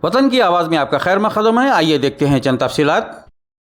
وطن کی آواز میں آپ کا خیر مقدم ہے. آئیے دیکھتے ہیں چند تفصیلات.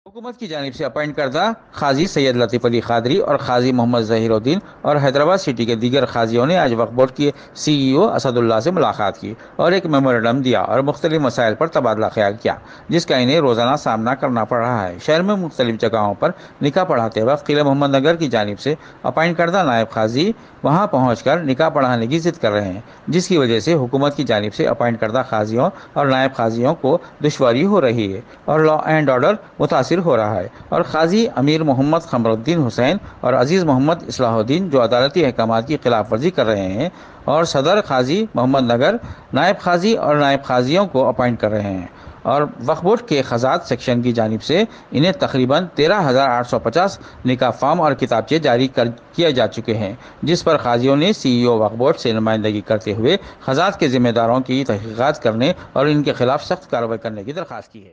حکومت کی جانب سے اپائنٹ کردہ قاضی سید لطیف علی قادری اور قاضی محمد ظہیر الدین اور حیدرآباد سٹی کے دیگر قاضیوں نے آج وقف بورڈ کے سی ای او اسد اللہ سے ملاقات کی اور ایک میمورنڈم دیا اور مختلف مسائل پر تبادلہ خیال کیا جس کا انہیں روزانہ سامنا کرنا پڑ رہا ہے. شہر میں مختلف جگہوں پر نکاح پڑھاتے وقت قلعہ محمد نگر کی جانب سے اپائنٹ کردہ نائب قاضی وہاں پہنچ کر نکاح پڑھانے کی ضد کر رہے ہیں جس کی وجہ سے حکومت کی جانب سے اپائنٹ کردہ قاضیوں اور نائب قاضیوں کو دشواری ہو رہی ہے اور لا اینڈ آرڈر متاثر ہو رہا ہے. اور قاضی امیر محمد قمر الدین حسین اور عزیز محمد اصلاح الدین جو عدالتی احکامات کی خلاف ورزی کر رہے ہیں اور صدر قاضی محمد نگر نائب قاضی اور نائب قاضیوں کو اپائنٹ کر رہے ہیں اور وقف بورڈ کے خزانہ سیکشن کی جانب سے انہیں تقریباً 13,850 نکاح فارم اور کتابچے جاری کیے جا چکے ہیں جس پر قاضیوں نے سی ای او وقف بورڈ سے نمائندگی کرتے ہوئے خزانہ کے ذمہ داروں کی تحقیقات کرنے اور ان کے خلاف سخت کارروائی کرنے کی درخواست کی ہے.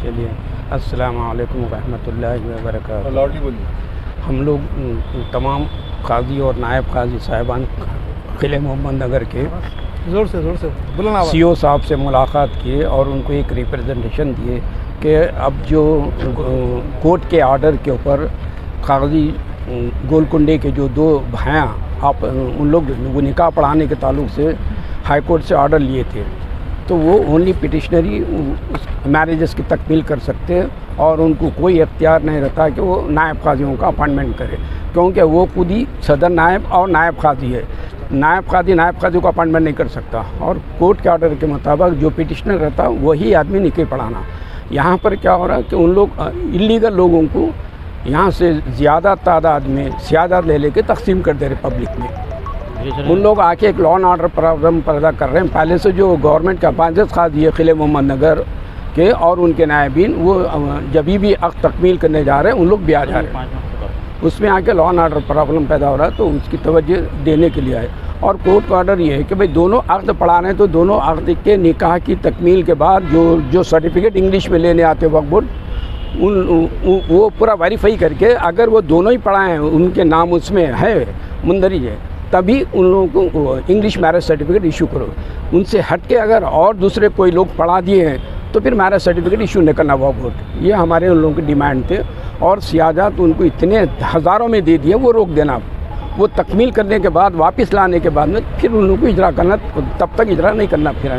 چلیے السلام علیکم ورحمۃ اللہ وبرکاتہ. ہم لوگ تمام قاضی اور نائب قاضی صاحبان قلعہ محمد نگر کے زور سے سی او صاحب سے ملاقات کیے اور ان کو ایک ریپرزنٹیشن دیے کہ اب جو کورٹ کے آرڈر کے اوپر قاضی گولکنڈے کے جو 2 بھائیاں آپ ان لوگ وہ نکاح پڑھانے کے تعلق سے ہائی کورٹ سے آرڈر لیے تھے تو وہ اونلی پٹیشنری میرجز کی تکمیل کر سکتے ہیں اور ان کو کوئی اختیار نہیں رہتا کہ وہ نائب قاضیوں کا اپائنٹمنٹ کرے کیونکہ وہ خود ہی صدر نائب اور نائب قاضی ہے. نائب قاضی کو اپائنٹمنٹ نہیں کر سکتا اور کورٹ کے آرڈر کے مطابق جو پٹیشنر رہتا وہی آدمی نکاح پڑھانا. یہاں پر کیا ہو رہا ہے کہ ان لوگ انلیگل لوگوں کو یہاں سے زیادہ تعداد میں سیادت لے کے تقسیم کر دے رہے پبلک میں. ان لوگ آ کے ایک لا اینڈ آرڈر پرابلم پیدا کر رہے ہیں. پہلے سے جو گورنمنٹ کا اپائنٹڈ قاضی ہے قلعہ محمد نگر کے اور ان کے نائبین وہ جبھی بھی عقد تکمیل کرنے جا رہے ہیں ان لوگ بھی آ جا رہے ہیں. اس میں آ کے لا اینڈ آرڈر پرابلم پیدا ہو رہا ہے تو اس کی توجہ دینے کے لیے آئے. اور کورٹ کا آرڈر یہ ہے کہ بھئی دونوں عقد پڑھا رہے ہیں تو دونوں عقد کے نکاح کی تکمیل کے بعد جو سرٹیفکیٹ انگلش میں لینے آتے وقف بورڈ وہ پورا ویریفائی کر کے اگر وہ دونوں ہی پڑھائے ہیں ان کے نام اس میں ہے مندرج ہے تبھی ان لوگوں کو انگلش میرج سرٹیفکیٹ ایشو کرو. ان سے ہٹ کے اگر اور دوسرے کوئی لوگ پڑھا دیے ہیں تو پھر میرج سرٹیفکیٹ ایشو نہیں کرنا وقف بورڈ. یہ ہمارے ان لوگوں کی ڈیمانڈ تھے اور سیاجات ان کو اتنے ہزاروں میں دے دیے وہ روک دینا. وہ تکمیل کرنے کے بعد واپس لانے کے بعد میں پھر ان لوگوں کو اجرا کرنا تب تک اجرا نہیں کرنا پھر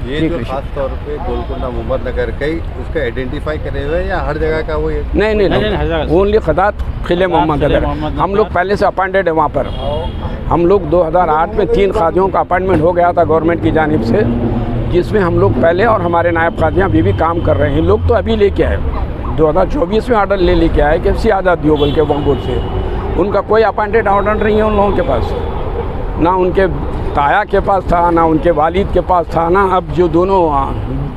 یہ جو خاص طور پہ گولکنڈہ محمد نگر کئی اس کا آئیڈینٹیفائی کرے ہوئے یا ہر جگہ کا وہ نہیں اونلی خدات قلعہ محمد نگر. ہم لوگ پہلے سے اپائنٹڈ ہیں وہاں پر. ہم لوگ 2008 میں 3 قاضیوں کا اپائنٹمنٹ ہو گیا تھا گورنمنٹ کی جانب سے جس میں ہم لوگ پہلے اور ہمارے نائب قاضیاں ابھی بھی کام کر رہے ہیں. لوگ تو ابھی لے کے آئے 2024 میں آرڈر لے کے آئے کہ سیادت دیو بول کے وقف بورڈ سے. ان کا کوئی اپائنٹڈ آرڈر نہیں ہے ان لوگوں کے پاس. نہ ان کے تایا کے پاس تھا نہ ان کے والد کے پاس تھا نہ اب جو دونوں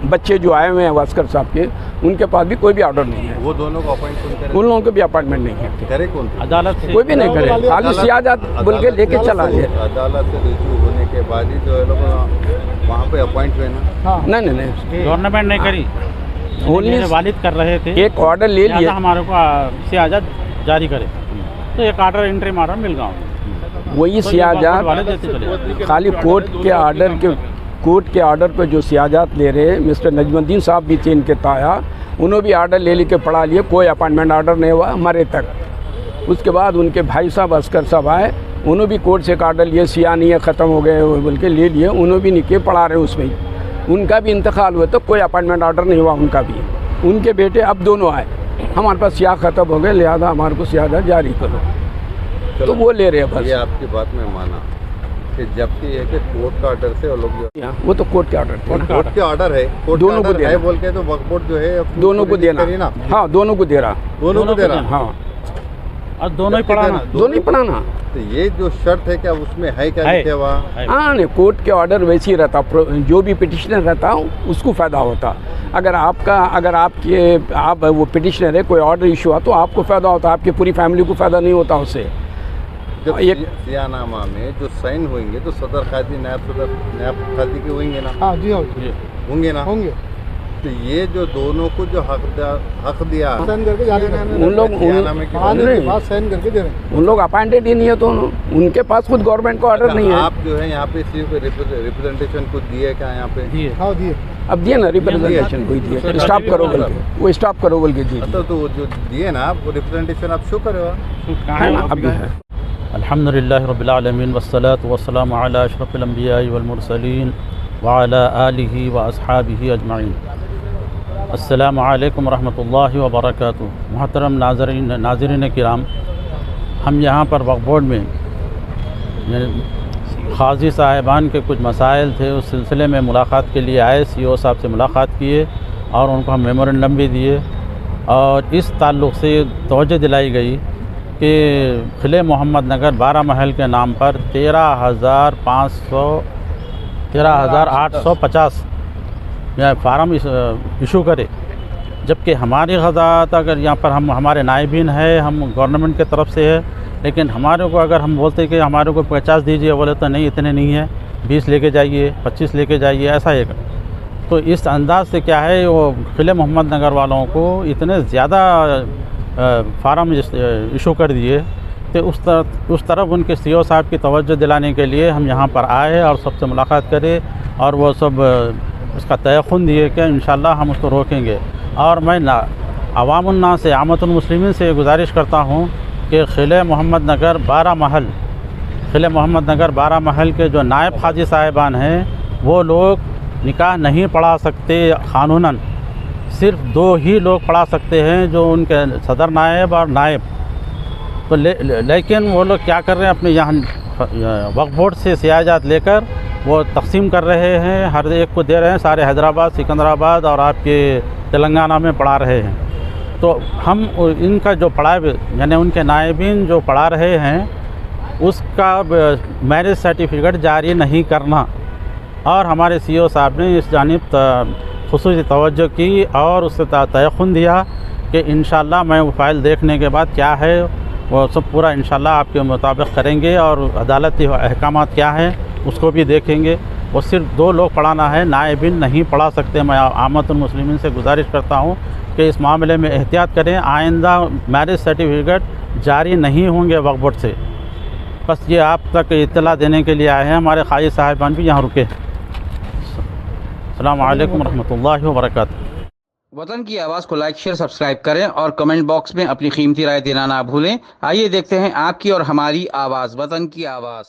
بچے جو آئے ہوئے ہیں واسکر صاحب کے ان کے پاس بھی کوئی بھی آرڈر نہیں ہے. وہ دونوں کو اپائنٹ کرے ان لوگوں کو بھی اپائنٹمنٹ نہیں ہے. کرے کون عدالت سے کوئی بھی نہیں کرے خالی سیادت بول کے لے کے چلا جائے. عدالت سے رجوع ہونے کے بعد ہی جو ہے لوگ وہاں پہ اپائنٹ ہوئے نا. نہیں گورنمنٹ نہیں کری اونلی والد کر رہے تھے. ایک آرڈر لے لیا ہمارے کو سیاجت جاری کرے تو ایک آرڈر انٹریم آرڈر مل گا وہی سیاجات خالی کورٹ کے آرڈر پہ جو سیاجات لے رہے مسٹر نجم الدین صاحب بھی تھے ان کے تایا انہوں بھی آرڈر لے کے پڑھا لیے. کوئی اپائنٹمنٹ آرڈر نہیں ہوا مرے تک. اس کے بعد ان کے بھائی صاحب عسکر صاحب آئے انہوں بھی کورٹ سے ایک آرڈر لیے سیاہ نہیں ہے ختم ہو گئے بول کے لے لیے. انہوں بھی نکاح پڑھا رہے اس میں ان کا بھی انتقال ہوا تو کوئی اپائنٹمنٹ آرڈر نہیں ہوا ان کا بھی. ان کے بیٹے اب دونوں آئے ہمارے پاس سیاہ ختم ہو گئے لہذا ہمارے کو سیاجت جاری کرو تو وہ لے رہے ہیں بس. یہ آپ کی بات میں مانا کہ جب کہ یہ کہ کورٹ کا آرڈر سے وہ لوگ وہ تو کورٹ کے آرڈر کورٹ کے آرڈر ہے دونوں کو دے بول کے تو وقف بورڈ جو ہے دونوں کو دینا. ہاں دونوں کو دے رہا ہاں اور دونوں ہی پڑھانا. تو یہ جو شرط ہے کیا اس میں ہے کیا لکھا ہوا؟ ہاں نہیں کورٹ کے آرڈر ویسے ہی رہتا جو بھی پٹیشنر رہتا اس کو فائدہ ہوتا. اگر آپ وہ پٹیشنر ہے کوئی آرڈر ایشو ہوا تو آپ کو فائدہ ہوتا آپ کی پوری فیملی کو فائدہ نہیں ہوتا اس سے. جب سیاہ نامہ میں جو سائن ہوئیں گے تو صدر قاضی نائب قاضی کے ہوئیں گے نا. ہاں جی ہوں گے نا. تو یہ جو دونوں کو جو حق دیا ان لوگ کیا نام ہے کہ ان لوگ اپائنٹڈ ہی نہیں ہے، تو ان کے پاس خود گورنمنٹ کو آرڈر نہیں ہے. آپ جو ہے یہاں پہ صرف ریپرزنٹیشن کچھ دیے کیا یہاں پہ؟ اب دیے نا ریپرزنٹیشن کوئی دیے، اسٹاپ کرو بول کے، وہ اسٹاپ کرو بول کے جی تو وہ جو دیے نا آپ وہ ریپرزنٹیشن آپ شو کرے ہوا. اب ہے. الحمدللہ رب العالمین والصلاة والسلام علی اشرف الانبیاء والمرسلین وعلی آلہ واصحابہ اجمعین. السلام علیکم ورحمۃ اللہ وبرکاتہ. محترم ناظرین کرام، ہم یہاں پر وقف بورڈ میں قاضی صاحبان کے کچھ مسائل تھے، اس سلسلے میں ملاقات کے لیے آئے. سی او صاحب سے ملاقات کیے اور ان کو ہم میمورنڈم بھی دیے، اور اس تعلق سے توجہ دلائی گئی کہ قلعہ محمد نگر 12 محل کے نام پر 13,850 فارم ایشو کرے، جبکہ ہماری غذات اگر یہاں پر ہمارے نائبین ہیں، ہم گورنمنٹ کی طرف سے ہے، لیکن ہمارے کو اگر ہم بولتے کہ ہمارے کو 50 دیجیے، بولے تو نہیں اتنے نہیں ہیں، 20 لے کے جائیے، 25 لے کے جائیے، ایسا ہے. تو اس انداز سے کیا ہے، وہ قلعہ محمد نگر والوں کو اتنے زیادہ فارم ایشو کر دیے کہ اس طرف ان کے سی او صاحب کی توجہ دلانے کے لیے ہم یہاں پر آئے اور سب سے ملاقات کرے، اور وہ سب اس کا تیقن دیے کہ انشاءاللہ ہم اس کو روکیں گے. اور میں عوام الناس عامۃ المسلمین سے گزارش کرتا ہوں کہ قلعہ محمد نگر 12 محل کے جو نائب قاضی صاحبان ہیں، وہ لوگ نکاح نہیں پڑھا سکتے قانوناً. صرف 2 ہی لوگ پڑھا سکتے ہیں، جو ان کے صدر نائب اور نائب. تو لیکن وہ لوگ کیا کر رہے ہیں، اپنے یہاں وقف بورڈ سے سیاجات لے کر وہ تقسیم کر رہے ہیں، ہر ایک کو دے رہے ہیں. سارے حیدرآباد، سکندرآباد اور آپ کے تلنگانہ میں پڑھا رہے ہیں. تو ہم ان کا جو پڑھائے، یعنی ان کے نائبین جو پڑھا رہے ہیں، اس کا میرج سرٹیفکیٹ جاری نہیں کرنا. اور ہمارے سی او صاحب نے اس جانب خصوصی توجہ کی اور اس سے تیقن دیا کہ انشاءاللہ میں وہ فائل دیکھنے کے بعد کیا ہے وہ سب پورا انشاءاللہ آپ کے مطابق کریں گے، اور عدالتی احکامات کیا ہیں اس کو بھی دیکھیں گے. وہ صرف 2 لوگ پڑھانا ہے، نائبین نہیں پڑھا سکتے. میں عامۃ المسلمین سے گزارش کرتا ہوں کہ اس معاملے میں احتیاط کریں. آئندہ میرج سرٹیفکیٹ جاری نہیں ہوں گے وقف بورڈ سے. بس یہ آپ تک اطلاع دینے کے لیے آئے ہیں. ہمارے قاضی صاحبان بھی یہاں رکے. السلام علیکم ورحمۃ اللہ وبرکاتہ. وطن کی آواز کو لائک، شیئر، سبسکرائب کریں اور کمنٹ باکس میں اپنی قیمتی رائے دینا نہ بھولیں. آئیے دیکھتے ہیں آپ کی اور ہماری آواز، وطن کی آواز.